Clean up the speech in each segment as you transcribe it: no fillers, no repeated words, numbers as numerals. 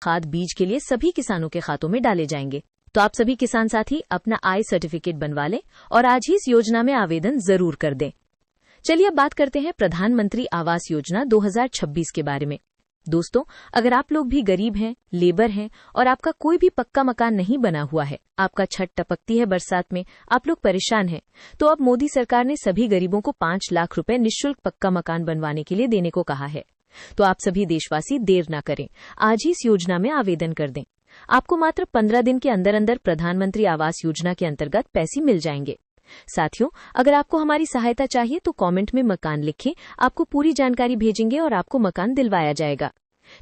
खाद बीज के लिए सभी किसानों के खातों में डाले जाएंगे। तो आप सभी किसान साथी अपना आय सर्टिफिकेट बनवा लें और आज ही इस योजना में आवेदन जरूर कर दें। चलिए अब बात करते हैं प्रधानमंत्री आवास योजना 2026 के बारे में। दोस्तों, अगर आप लोग भी गरीब हैं, लेबर हैं और आपका कोई भी पक्का मकान नहीं बना हुआ है, आपका छत टपकती है बरसात में, आप लोग परेशान हैं, तो अब मोदी सरकार ने सभी गरीबों को 5 लाख रुपए निःशुल्क पक्का मकान बनवाने के लिए देने को कहा है। तो आप सभी देशवासी देर न करें, आज ही इस योजना में आवेदन कर दें। आपको मात्र 15 दिन के अंदर अंदर प्रधानमंत्री आवास योजना के अंतर्गत पैसे मिल जाएंगे। साथियों, अगर आपको हमारी सहायता चाहिए तो कमेंट में मकान लिखें, आपको पूरी जानकारी भेजेंगे और आपको मकान दिलवाया जाएगा।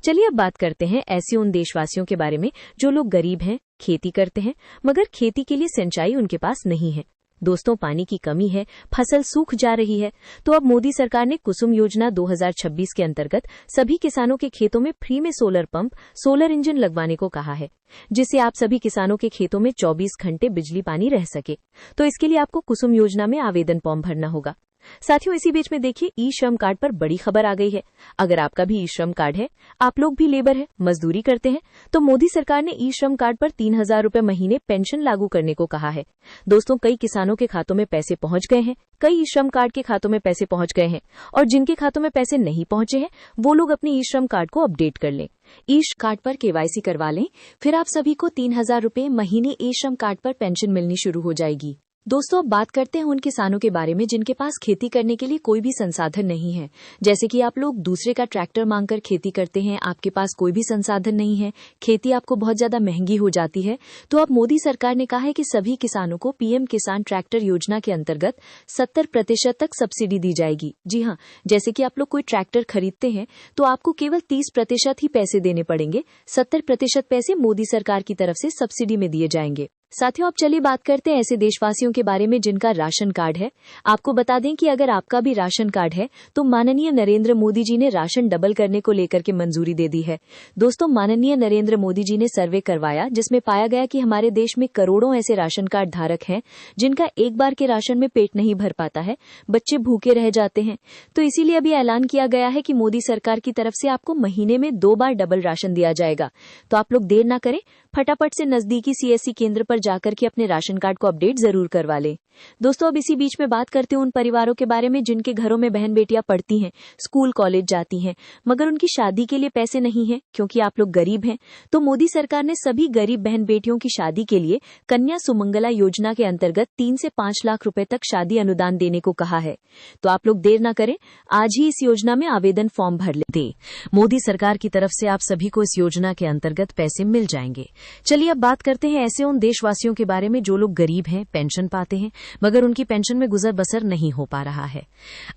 चलिए अब बात करते हैं ऐसे उन देशवासियों के बारे में जो लोग गरीब हैं, खेती करते हैं, मगर खेती के लिए सिंचाई उनके पास नहीं है। दोस्तों, पानी की कमी है, फसल सूख जा रही है, तो अब मोदी सरकार ने कुसुम योजना 2026 के अंतर्गत सभी किसानों के खेतों में फ्री में सोलर पंप, सोलर इंजन लगवाने को कहा है, जिससे आप सभी किसानों के खेतों में 24 घंटे बिजली पानी रह सके। तो इसके लिए आपको कुसुम योजना में आवेदन फॉर्म भरना होगा। साथियों, इसी बीच में देखिए ई श्रम कार्ड पर बड़ी खबर आ गई है। अगर आपका भी ई श्रम कार्ड है, आप लोग भी लेबर है, मजदूरी करते हैं, तो मोदी सरकार ने ई श्रम कार्ड पर 3,000 रुपए महीने पेंशन लागू करने को कहा है। दोस्तों, कई किसानों के खातों में पैसे पहुंच गए हैं, कई ई श्रम कार्ड के खातों में पैसे पहुंच गए हैं, और जिनके खातों में पैसे नहीं पहुंचे हैं वो लोग अपने ई श्रम कार्ड को अपडेट कर लें। ई श्रम कार्ड पर केवाईसी करवा लें, फिर आप सभी को 3,000 रुपए महीने ई श्रम कार्ड पर पेंशन मिलनी शुरू हो जाएगी। दोस्तों, अब बात करते हैं उन किसानों के बारे में जिनके पास खेती करने के लिए कोई भी संसाधन नहीं है। जैसे कि आप लोग दूसरे का ट्रैक्टर मांगकर खेती करते हैं, आपके पास कोई भी संसाधन नहीं है, खेती आपको बहुत ज्यादा महंगी हो जाती है, तो अब मोदी सरकार ने कहा है कि सभी किसानों को पीएम किसान ट्रैक्टर योजना के अंतर्गत 70% तक सब्सिडी दी जाएगी। जी हाँ, जैसे कि आप लोग कोई ट्रैक्टर खरीदते हैं तो आपको केवल 30% ही पैसे देने पड़ेंगे, 70% पैसे मोदी सरकार की तरफ से सब्सिडी में दिए जाएंगे। साथियों, अब चलिए बात करते हैं ऐसे देशवासियों के बारे में जिनका राशन कार्ड है। आपको बता दें कि अगर आपका भी राशन कार्ड है तो माननीय नरेंद्र मोदी जी ने राशन डबल करने को लेकर के मंजूरी दे दी है। दोस्तों, माननीय नरेंद्र मोदी जी ने सर्वे करवाया जिसमें पाया गया कि हमारे देश में करोड़ों ऐसे राशन कार्ड धारक हैं जिनका एक बार के राशन में पेट नहीं भर पाता है, बच्चे भूखे रह जाते हैं। तो इसीलिए अभी ऐलान किया गया है कि मोदी सरकार की तरफ से आपको महीने में 2 बार डबल राशन दिया जाएगा। तो आप लोग देर ना करें, फटाफट से नजदीकी सीएससी केंद्र पर जाकर के अपने राशन कार्ड को अपडेट जरूर करवा लें। दोस्तों, अब इसी बीच में बात करते हैं उन परिवारों के बारे में जिनके घरों में बहन बेटियां पढ़ती हैं, स्कूल कॉलेज जाती हैं, मगर उनकी शादी के लिए पैसे नहीं हैं क्योंकि आप लोग गरीब हैं। तो मोदी सरकार ने सभी गरीब बहन बेटियों की शादी के लिए कन्या सुमंगला योजना के अंतर्गत 3 से 5 लाख रुपए तक शादी अनुदान देने को कहा है। तो आप लोग देर न करें, आज ही इस योजना में आवेदन फॉर्म भर लें। मोदी सरकार की तरफ से आप सभी को इस योजना के अंतर्गत पैसे मिल जाएंगे। चलिए अब बात करते हैं ऐसे उन देशवासियों के बारे में जो लोग गरीब हैं, पेंशन पाते हैं, मगर उनकी पेंशन में गुजर बसर नहीं हो पा रहा है।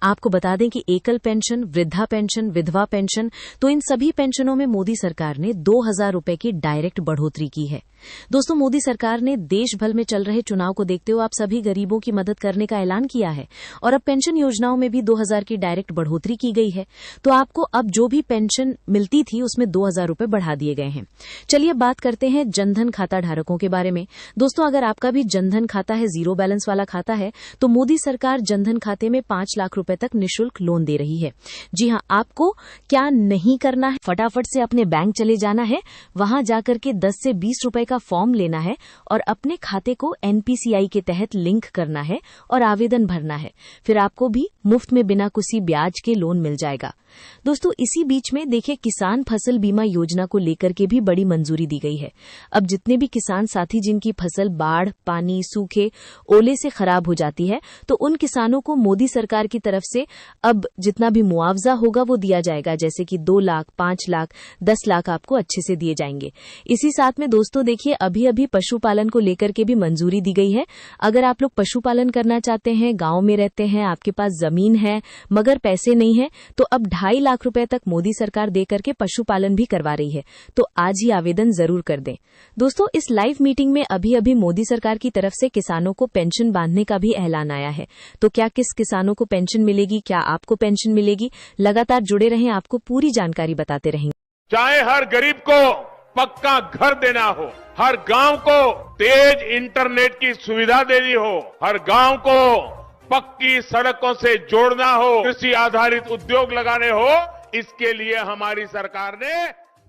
आपको बता दें कि एकल पेंशन, वृद्धा पेंशन, विधवा पेंशन, तो इन सभी पेंशनों में मोदी सरकार ने 2,000 रुपए की डायरेक्ट बढ़ोतरी की है। दोस्तों, मोदी सरकार ने देश भर में चल रहे चुनाव को देखते हुए आप सभी गरीबों की मदद करने का ऐलान किया है और अब पेंशन योजनाओं में भी 2,000 की डायरेक्ट बढ़ोतरी की गई है। तो आपको अब जो भी पेंशन मिलती थी उसमें 2,000 रुपए बढ़ा दिए गए हैं। चलिए अब बात करते हैं जनधन खाता धारकों के बारे में। दोस्तों, अगर आपका भी जनधन खाता है, जीरो बैलेंस वाला खाता है, तो मोदी सरकार जनधन खाते में 5 लाख रुपए तक निःशुल्क लोन दे रही है। जी हाँ, आपको क्या नहीं करना है, फटाफट से अपने बैंक चले जाना है, वहां जाकर के 10 से 20 रुपए का फॉर्म लेना है और अपने खाते को एनपीसीआई के तहत लिंक करना है और आवेदन भरना है। फिर आपको भी मुफ्त में बिना किसी ब्याज के लोन मिल जाएगा। दोस्तों, इसी बीच में देखिए किसान फसल बीमा योजना को लेकर के भी बड़ी मंजूरी दी गई है। अब जितने भी किसान साथी जिनकी फसल बाढ़, पानी, सूखे, ओले से खराब हो जाती है, तो उन किसानों को मोदी सरकार की तरफ से अब जितना भी मुआवजा होगा वो दिया जाएगा, जैसे कि 2 लाख, 5 लाख, 10 लाख आपको अच्छे से दिए जाएंगे। इसी साथ में दोस्तों देखिए अभी अभी पशुपालन को लेकर के भी मंजूरी दी गई है। अगर आप लोग पशुपालन करना चाहते हैं, गांव में रहते हैं, आपके पास जमीन है मगर पैसे नहीं है, तो अब 2.5 लाख रुपए तक मोदी सरकार देकर के पशुपालन भी करवा रही है। तो आज ही आवेदन जरूर कर दें। दोस्तों, इस लाइव मीटिंग में अभी अभी मोदी सरकार की तरफ से किसानों को पेंशन बांधने का भी ऐलान आया है। तो क्या किस किसानों को पेंशन मिलेगी, क्या आपको पेंशन मिलेगी, लगातार जुड़े रहें, आपको पूरी जानकारी बताते रहेंगे। चाहे हर गरीब को पक्का घर देना हो, हर गांव को तेज इंटरनेट की सुविधा देनी हो, हर गांव को पक्की सड़कों से जोड़ना हो, कृषि आधारित उद्योग लगाने हो, इसके लिए हमारी सरकार ने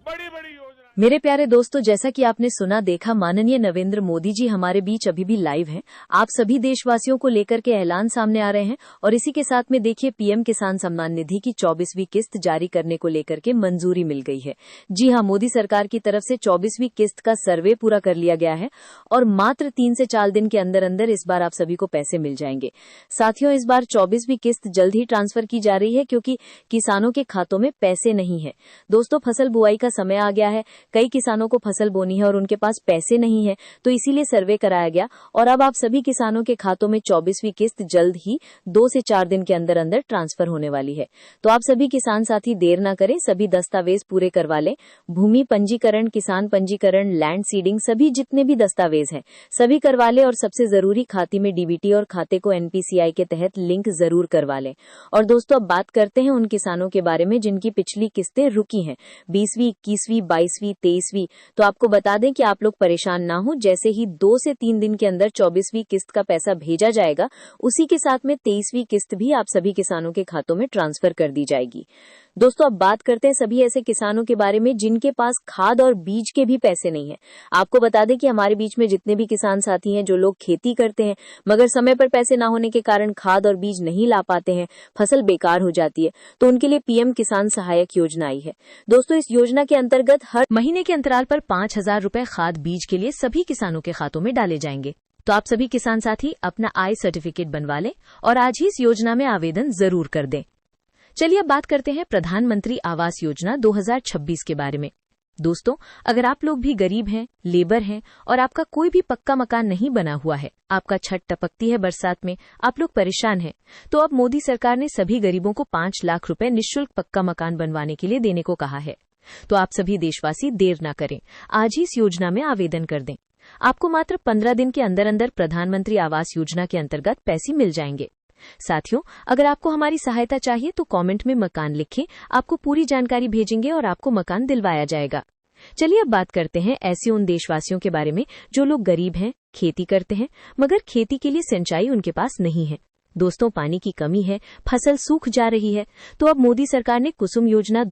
बड़ी बड़ी योजना मेरे प्यारे दोस्तों, जैसा कि आपने सुना देखा, माननीय नरेंद्र मोदी जी हमारे बीच अभी भी लाइव हैं। आप सभी देशवासियों को लेकर के ऐलान सामने आ रहे हैं और इसी के साथ में देखिए पीएम किसान सम्मान निधि की 24वीं किस्त जारी करने को लेकर के मंजूरी मिल गई है। जी हां, मोदी सरकार की तरफ से 24वीं किस्त का सर्वे पूरा कर लिया गया है और मात्र 3 से 4 दिन के अंदर अंदर इस बार आप सभी को पैसे मिल जाएंगे। साथियों, इस बार 24वीं किस्त जल्द ही ट्रांसफर की जा रही है क्योंकि किसानों के खातों में पैसे नहीं है। दोस्तों, फसल बुआई का समय आ गया है, कई किसानों को फसल बोनी है और उनके पास पैसे नहीं है, तो इसीलिए सर्वे कराया गया और अब आप सभी किसानों के खातों में 24वीं किस्त जल्द ही 2 से 4 दिन के अंदर अंदर ट्रांसफर होने वाली है। तो आप सभी किसान साथी देर ना करें, सभी दस्तावेज पूरे करवा लें। भूमि पंजीकरण, किसान पंजीकरण, लैंड सीडिंग, सभी जितने भी दस्तावेज हैं सभी करवा लें और सबसे जरूरी खाते में डीबीटी और खाते को एनपीसीआई के तहत लिंक जरूर करवा लें। और दोस्तों, अब बात करते हैं उन किसानों के बारे में जिनकी पिछली किस्तें रुकी हैं, 20वीं, 21वीं, 22वीं, 23वीं। तो आपको बता दें कि आप लोग परेशान ना हो, जैसे ही 2 से 3 दिन के अंदर 24वीं किस्त का पैसा भेजा जाएगा, उसी के साथ में 23वीं किस्त भी आप सभी किसानों के खातों में ट्रांसफर कर दी जाएगी। दोस्तों, अब बात करते हैं सभी ऐसे किसानों के बारे में जिनके पास खाद और बीज के भी पैसे नहीं है। आपको बता दें कि हमारे बीच में जितने भी किसान साथी हैं जो लोग खेती करते हैं मगर समय पर पैसे ना होने के कारण खाद और बीज नहीं ला पाते हैं, फसल बेकार हो जाती है, तो उनके लिए पीएम किसान सहायक योजना आई है। दोस्तों, इस योजना के अंतर्गत हर महीने के अंतराल पर 5,000 रुपए खाद बीज के लिए सभी किसानों के खातों में डाले जाएंगे। तो आप सभी किसान साथी अपना आय सर्टिफिकेट बनवा लें और आज ही इस योजना में आवेदन जरूर कर दें। चलिए अब बात करते हैं प्रधानमंत्री आवास योजना 2026 के बारे में। दोस्तों, अगर आप लोग भी गरीब हैं, लेबर हैं और आपका कोई भी पक्का मकान नहीं बना हुआ है, आपका छत टपकती है बरसात में, आप लोग परेशान हैं, तो अब मोदी सरकार ने सभी गरीबों को 5 लाख रुपए निःशुल्क पक्का मकान बनवाने के लिए देने को कहा है। तो आप सभी देशवासी देर ना करें, आज ही इस योजना में आवेदन कर दें। आपको मात्र 15 दिन के अंदर अंदर प्रधानमंत्री आवास योजना के अंतर्गत पैसे मिल जाएंगे। साथियों, अगर आपको हमारी सहायता चाहिए तो कमेंट में मकान लिखें, आपको पूरी जानकारी भेजेंगे और आपको मकान दिलवाया जाएगा। चलिए अब बात करते हैं ऐसे उन देशवासियों के बारे में जो लोग गरीब हैं, खेती करते हैं मगर खेती के लिए सिंचाई उनके पास नहीं है। दोस्तों, पानी की कमी है, फसल सूख जा रही है, तो अब मोदी सरकार ने कुसुम योजना